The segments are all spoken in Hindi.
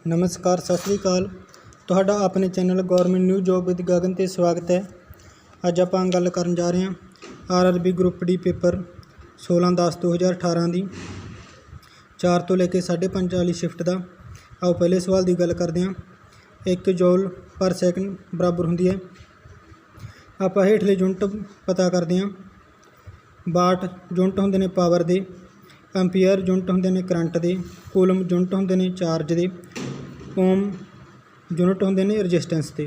नमस्कार सत श्री अकाल। तुहाडा अपने channel government news job with Gagan ते स्वागत है। अज आपां गल करन जा रहे हैं RRB ग्रुप डी पेपर 16/10/2018 की 4 तो लेके 5:30 वाली शिफ्ट का। आओ पहले सवाल की गल करते हैं। 1 जूल पर सैकेंड बराबर होंदी है। आपां हेठले यूनिट पता करते हैं। वाट यूनिट होंदे ने पावर दे, एंपीयर यूनिट होंदे ने करंट दे, कूलम यूनिट होंदे ने चार्ज दे, ओम यूनिट होंदे ने रजिस्टेंस दे।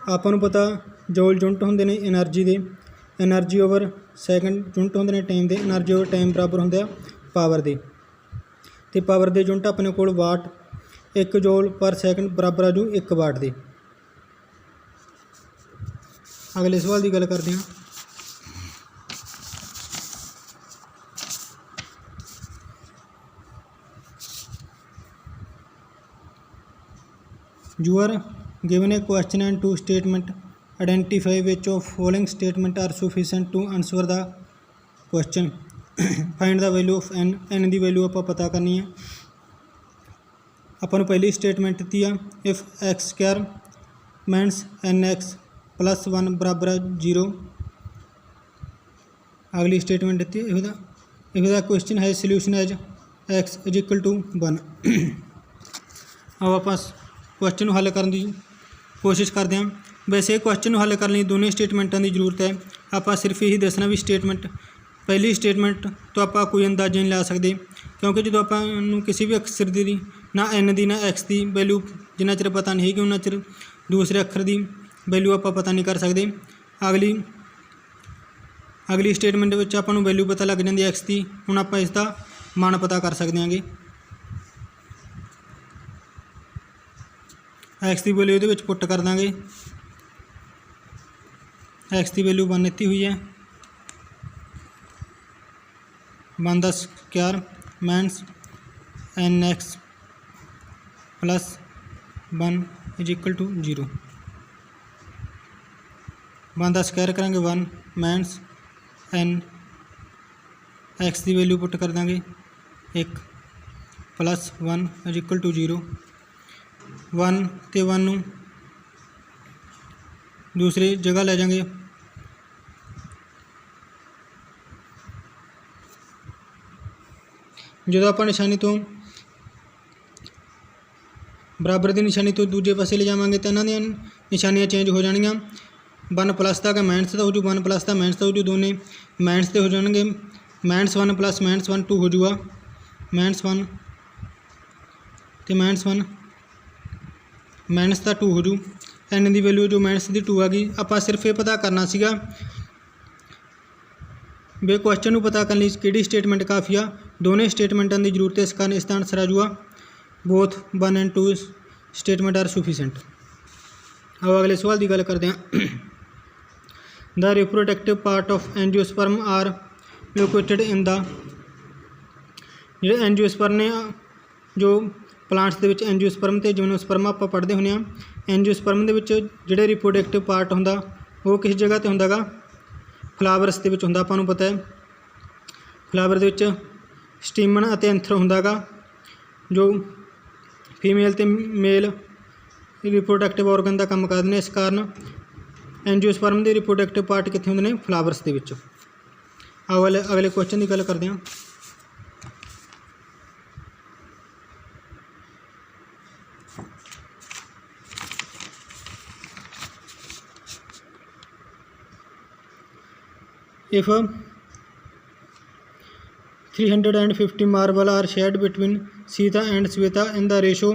आपां नूं पता जूल यूनिट होंदे ने एनर्जी दे, एनर्जी ओवर सैकेंड यूनिट होंदे ने टाइम दे, एनर्जी ओवर टाइम बराबर होंदा पावर दे। ते पावर दे यूनिट अपने कोल वाट, 1 जूल पर सैकेंड बराबर आ जू 1 वाट दे। अगले सवाल की गल करते हैं। You are given a question and 2 statement. Identify which of following statement are sufficient to answer the question. Find the value of n. n की वैल्यू आप पता करनी है। अपन पहली स्टेटमेंट दी है if x square minus NX plus 1 बराबर 0। अगली स्टेटमेंट दी इफ द क्वेश्चन है solution as x is equal to 1। अब आप क्वेश्चन हल करने की कोशिश करते हैं। वैसे क्वेश्चन हल करने दोनों स्टेटमेंटों की जरूरत है। आप सिर्फ यही दसना भी स्टेटमेंट पहली स्टेटमेंट तो आप कोई अंदाजा नहीं ला सकते, क्योंकि जो आप किसी भी अक्षर की ना n की ना x की वैल्यू जिन्ना चिर पता नहीं है उन्ना चिर दूसरे अक्षर की वैल्यू आप पता नहीं कर सकते। अगली स्टेटमेंट में आपको वैल्यू पता लग जाती है x की। हुण आप इसका मान पता कर सकते हैं। एक्स की वैल्यू ये पुट कर देंगे। एक्स की वैल्यू 1 इतनी हुई है। 1 का square minus NX plus 1 is equal to 0। 1 का स्क्वायर करेंगे 1 माइनस NX की वैल्यू पुट कर देंगे 1 प्लस 1 इज इक्वल टू 0। 1 ते 1 नूं दूसरी जगह ले जाएंगे। जो आप निशानी तो बराबर की निशानी तो दूजे पासे ले जावांगे तो इन्हों निशानियां चेंज हो जाएगियां। 1 प्लस का माइनस का हो जू, 1 प्लस का माइनस का हो जू, दोनों माइनस के हो जाएंगे। -1 प्लस -1 2 हो जूगा। -1 तो -1 माइनस का 2 हो जू। n की वैल्यू जो माइनस की 2 आ गई। आप सिर्फ ये पता करना सीगा भी क्वेश्चन को पता करने कि स्टेटमेंट काफ़ी आ। दोनों स्टेटमेंटों की जरूरत है, इस कारण इसका आंसर आ जाऊगा both 1 and 2 statement are sufficient. अब अगले सवाल की गल करते हैं। The reproductive part of angiosperm are located in the जो एंजियोस्पर्म ने जो प्लांट्स के एंजियोस्पर्म तो जिम्नोस्पर्म आप पढ़ते होंगे। एंजियोस्पर्म के जोड़े रिप्रोडक्टिव पार्ट होंदा वो किस जगह पर होंदा गा? फ्लावर्स के होंदा। आपां नूं पता है फ्लावर के स्टीमन और एंथर होंदा गा। जो फीमेल तो मेल रिप्रोडक्टिव ऑर्गन का काम करते हैं। इस कारण एंजियोस्पर्म के रिप्रोडक्टिव पार्ट कितने होंदे ने? फ्लावर्स के। अगले क्वेश्चन की गल करते हैं। If 350 marble are shared between Sita and Sweta in the ratio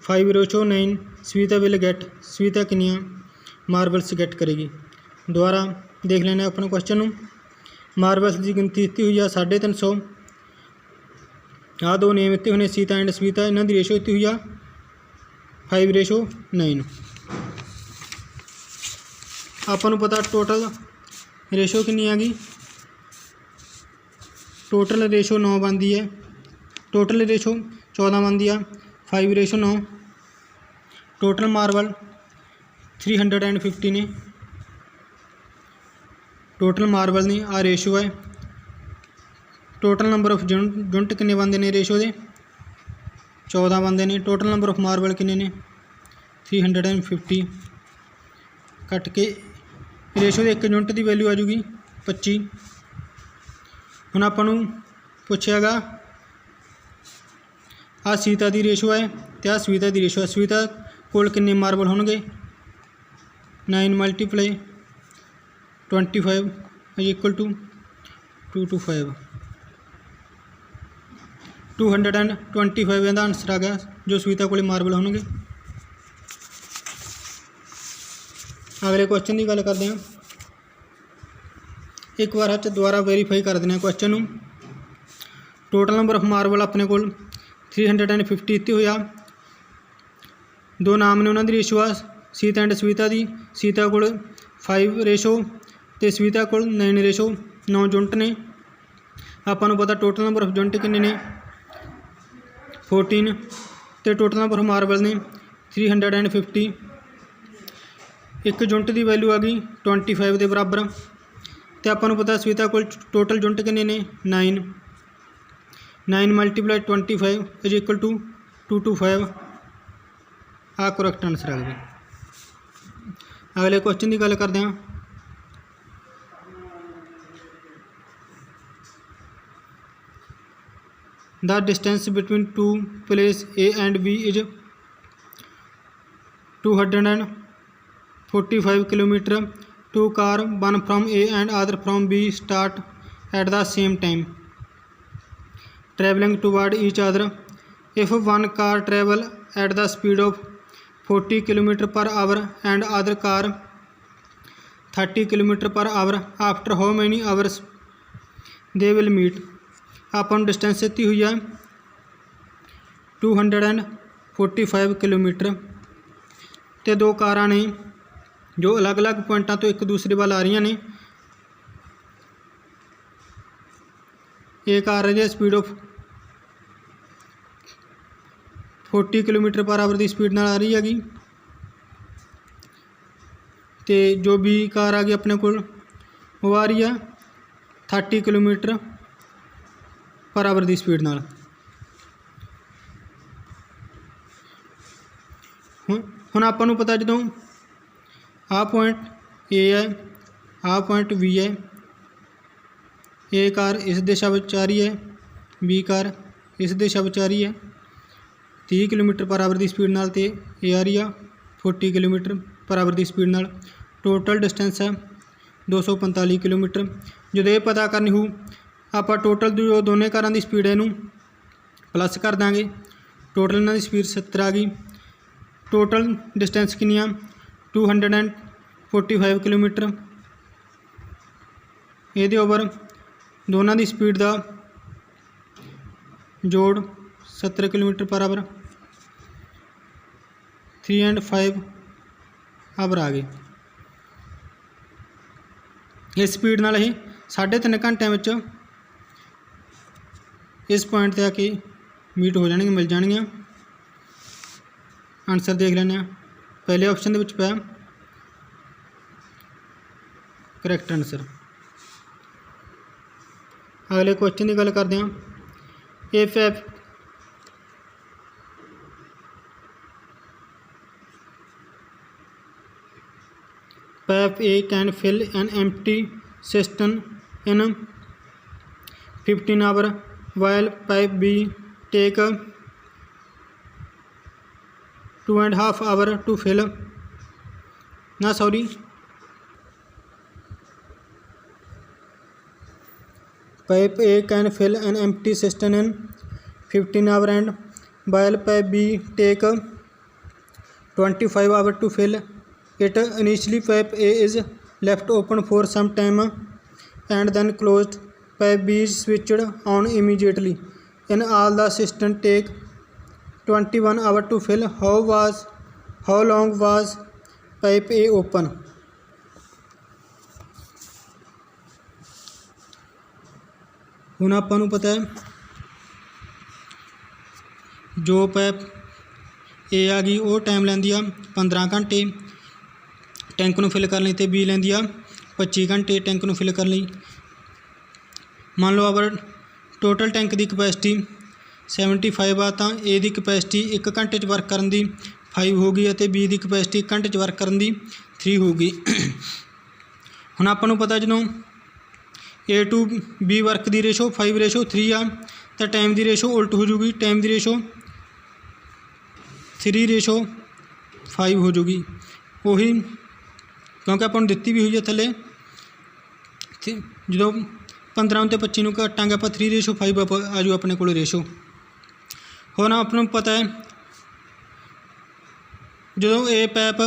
5:9, Sweta will get Sweta कितनियाँ मार्बल्स गेट करेगी? दोबारा देख लेना अपने क्वेश्चन में। मार्बल्स की गिनती इतनी हुई है 350। आ दो नेम इतने होने सीता एंड स्वीता, इन्हों की रेशो इतनी हुई है 5:9। आपको पता टोटल रेशो कितनी आ गई? टोटल रेशो 9 बनती है। टोटल रेशो 14 बनती है। 5:9। टोटल मार्बल 350 ने। टोटल मार्बल ने आ रेशो है। टोटल नंबर ऑफ यूनिट कितने बनते हैं रेशो के? 14 बंदे ने। टोटल नंबर ऑफ मार्बल किन्ने ने 350 कट के रेशो दे 1 यूनिट की वैल्यू आ जूगी 25। हुण आपां नूं पुछिया गा आ सीता की रेशो है तो आ सविता की रेशो है। सविता कोल किन्ने मार्बल होणगे 9 मल्टीप्लाई 25 इज इक्वल टू 225 225 का आंसर आ गया जो सविता को मार्बल होणगे। अगले क्वेश्चन की गल करते हैं। एक बार दोबारा वेरीफाई कर दें क्वेश्चन नूं। टोटल नंबर ऑफ मार्बल अपने को 350 इत्ते होया। दो नाम ने उन्होंने रेशो आ सीता एंड सविता की। सीता को 5 रेशो तो सविता को 9 रेशो 9 यूनिट ने। आपां नूं पता टोटल नंबर ऑफ यूनिट किन्ने ने 14 तो टोटल नंबर ऑफ मार्बल ने 350। एक यूनिट की वैल्यू आ गई 25 के बराबर। तो आपां नूं पता सविता को टोटल यूनिट किन्ने ने 9 मल्टीप्लाई 25 इज इक्वल टू 225। आ करैक्ट आंसर आ गया। अगले क्वेश्चन की गल करते हैं। The distance between two place A and B is 245 kilometre. Two car one from A and other from B start at the same time travelling toward each other. If one car travel at the speed of 40 km per hour and other car 30 km per hour, after how many hours they will meet? अपन डिस्टेंस दी हुई है 245 किलोमीटर। तो दो कारां ने जो अलग अलग पॉइंटों तो एक दूसरे वाल आ रही ने। एक आ रही है speed of 40 kilometre per hour की स्पीड नाल आ रही हैगी। तो जो भी कार आ गई अपने को वो आ रही है 30 किलोमीटर पर आवर की स्पीड नाल। हुण आपां नूं पता जदों आ पॉइंट ए है आ पॉइंट बी है। ए कार इस दिशा में आ रही है बी कार इस दिशा में आ रही है 30 किलोमीटर पर आवर की स्पीड नाल ते ए आ रही है 40 किलोमीटर पर आवर की स्पीड नाल। टोटल डिस्टेंस है 245 किलोमीटर। जो ये पता करनी हो आप टोटल जो दोनों कारां की स्पीड है इनू प्लस कर देंगे। टोटल इन्हां दी स्पीड 70 आ गई। टोटल डिस्टेंस कितनी आ 245 किलोमीटर। ये ओवर दोनों की स्पीड का जोड़ 70 kilometre per hour 3 and 5 our आ गए। इस स्पीड नाल ही 3.5 घंटे में इस पॉइंट पर आके मीट हो जाएंगे मिल जाएंगे। आंसर देख लें। पहले ऑप्शन के पाया करैक्ट आंसर। अगले क्वेश्चन की गल करते हैं। If pipe A can fill an empty cistern in 15 hours while pipe B take 2.5 hours to fill. Pipe A can fill an empty cistern in 15 hours and while pipe B take 25 hours to fill it. Initially pipe A is left open for some time and then closed. Pipe B is switched on immediately. In all the cistern take 21 hours to fill. How long was pipe A open? हुण आपां नूं पता है जो पाइप ए आ गई वो टाइम लैंदी आ 15 घंटे टैंक नूं फिल करने ते बी लैंदी आ 25 घंटे टैंक नूं फिल करने। मान लो अगर टोटल टैंक की कैपेसिटी 75 ਆ ਤਾਂ A ਦੀ ਕਪੈਸਿਟੀ 1 ਘੰਟੇ 'ਚ ਵਰਕ ਕਰਨ ਦੀ 5 ਹੋਊਗੀ ਅਤੇ B ਦੀ ਕਪੈਸਿਟੀ 1 ਘੰਟੇ 'ਚ ਵਰਕ ਕਰਨ ਦੀ 3 ਹੋਊਗੀ। ਹੁਣ ਆਪਾਂ ਨੂੰ ਪਤਾ ਜਦੋਂ A to B work the ratio 5:3 ਆ ਤਾਂ ਟਾਈਮ ਦੀ ਰੇਸ਼ੋ ਉਲਟ ਹੋ ਜੂਗੀ, ਟਾਈਮ ਦੀ ਰੇਸ਼ੋ 3:5 ਹੋ ਜੂਗੀ। ਉਹੀ ਕਿਉਂਕਿ ਆਪਾਂ ਨੂੰ ਦਿੱਤੀ ਵੀ ਹੋਈ ਹੈ ਥੱਲੇ, ਜਦੋਂ 15 ਅਤੇ 25 ਨੂੰ ਘਟਾਂਗੇ ਆਪਾਂ 3:5 ਆ ਜੂ ਆਪਣੇ ਕੋਲ ਰੇਸ਼ੋ। ਹੁਣ ਆਪਾਂ ਨੂੰ ਪਤਾ ਹੈ ਜਦੋਂ A ਪੈਪ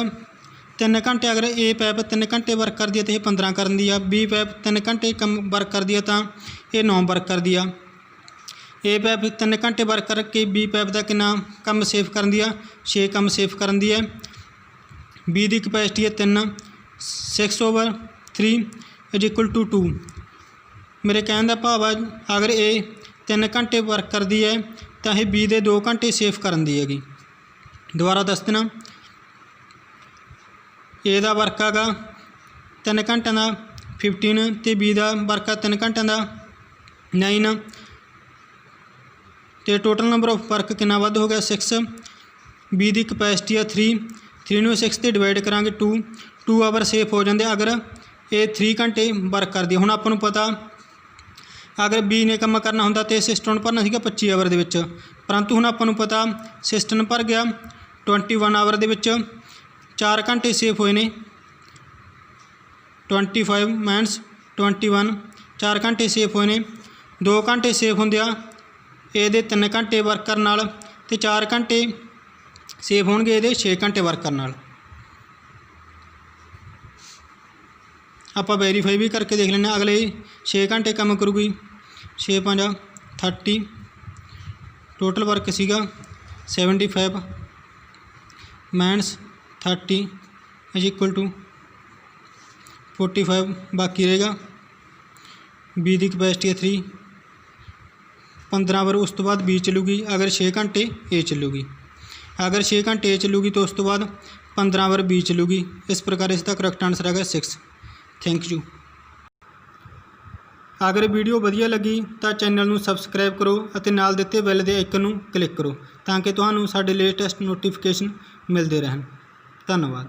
3 ਘੰਟੇ, ਅਗਰ A ਪੈਪ 3 ਘੰਟੇ ਵਰਕ ਕਰਦੀ ਹੈ ਤਾਂ ਇਹ 15 ਕਰਨ ਦੀ ਆ। B ਪੈਪ 3 ਘੰਟੇ ਕੰਮ ਵਰਕ ਕਰਦੀ ਹੈ ਤਾਂ ਇਹ 9 ਵਰਕ ਕਰਦੀ ਆ। A ਪੈਪ 3 ਘੰਟੇ ਵਰਕ ਕਰਕੇ B ਪੈਪ ਦਾ ਕਿੰਨਾ ਕੰਮ ਸੇਵ ਕਰਨ ਦੀ ਆ? 6 ਕੰਮ ਸੇਵ ਕਰਨ ਦੀ ਹੈ। B ਦੀ ਕਪੈਸਿਟੀ ਹੈ 3, 6/3 = 2। ਮੇਰੇ ਕਹਿਣ ਦਾ ਭਾਵ ਆ ਅਗਰ A 3 ਘੰਟੇ ਵਰਕ ਕਰਦੀ ਹੈ ਤਾਂ ਇਹ B ਦੇ 2 ਘੰਟੇ ਸੇਵ ਕਰਨ ਦੀ ਹੈਗੀ। ਦੁਬਾਰਾ ਦੱਸ ਦੇਣਾ, A ਦਾ ਵਰਕ ਹੈਗਾ 3 ਘੰਟਿਆਂ ਦਾ 15 ਅਤੇ B ਦਾ ਵਰਕ ਆ 3 ਘੰਟਿਆਂ ਦਾ 9 ਅਤੇ ਟੋਟਲ ਨੰਬਰ ਆਫ ਵਰਕ ਕਿੰਨਾ ਵੱਧ ਹੋ ਗਿਆ 6। B ਦੀ ਕਪੈਸਿਟੀ ਆ 3 ਨੂੰ 6 'ਤੇ ਡਿਵਾਈਡ ਕਰਾਂਗੇ 2 ਆਵਰ ਸੇਫ ਹੋ ਜਾਂਦੇ ਅਗਰ ਇਹ 3 ਘੰਟੇ ਵਰਕ ਕਰਦੀ। ਹੁਣ ਆਪਾਂ ਨੂੰ ਪਤਾ ਅਗਰ B ਨੇ ਕੰਮ ਕਰਨਾ ਹੁੰਦਾ ਤਾਂ ਸਿਸਟਮ ਭਰਨਾ ਸੀਗਾ 25 ਆਵਰ ਦੇ ਵਿੱਚ, ਪਰੰਤੂ ਹੁਣ ਆਪਾਂ ਨੂੰ ਪਤਾ ਸਿਸਟਮ ਭਰ ਗਿਆ 21 ਆਵਰ ਦੇ ਵਿੱਚ। 4 ਘੰਟੇ ਸੇਫ ਹੋਏ ਨੇ, 25 ਮਾਈਨਸ 21, 4 ਘੰਟੇ ਸੇਫ ਹੋਏ ਨੇ। 2 ਘੰਟੇ ਸੇਫ ਹੁੰਦੇ ਆ ਇਹਦੇ 3 ਘੰਟੇ ਵਰਕ ਕਰਨ ਨਾਲ ਅਤੇ 4 ਘੰਟੇ ਸੇਫ ਹੋਣਗੇ ਇਹਦੇ 6 ਘੰਟੇ ਵਰਕ ਕਰਨ ਨਾਲ। ਆਪਾਂ ਵੈਰੀਫਾਈ ਵੀ ਕਰਕੇ ਦੇਖ ਲੈਂਦੇ ਹਾਂ। ਅਗਲੇ 6 ਘੰਟੇ ਕੰਮ ਕਰੂਗੀ, 6 5 30, ਟੋਟਲ ਵਰਕ ਸੀਗਾ 75 ਮਾਈਨਸ 30 = 45 ਬਾਕੀ ਰਹੇਗਾ। B ਦੀ ਕਪੈਸਿਟੀ ਹੈ 3, 15 ਆਵਰ ਉਸ ਤੋਂ ਬਾਅਦ B ਚੱਲੂਗੀ। ਅਗਰ 6 ਘੰਟੇ A ਚੱਲੂਗੀ, ਅਗਰ 6 ਘੰਟੇ A ਚੱਲੂਗੀ ਤਾਂ ਉਸ ਤੋਂ ਬਾਅਦ 15 ਆਵਰ B ਚੱਲੂਗੀ। ਇਸ ਪ੍ਰਕਾਰ ਇਸ ਦਾ ਕਰੈਕਟ ਆਨਸਰ ਹੈਗਾ 6। Thank you. ਅਗਰ ਵੀਡੀਓ ਵਧੀਆ ਲੱਗੀ ਤਾਂ ਚੈਨਲ ਨੂੰ ਸਬਸਕ੍ਰਾਈਬ ਕਰੋ ਅਤੇ ਨਾਲ ਦਿੱਤੇ ਬੈਲ ਦੇ ਆਈਕਨ ਨੂੰ ਕਲਿੱਕ ਕਰੋ ਤਾਂ ਕਿ ਤੁਹਾਨੂੰ ਸਾਡੇ ਲੇਟੈਸਟ ਨੋਟੀਫਿਕੇਸ਼ਨ ਮਿਲਦੇ ਰਹਿਣ। ਧੰਨਵਾਦ।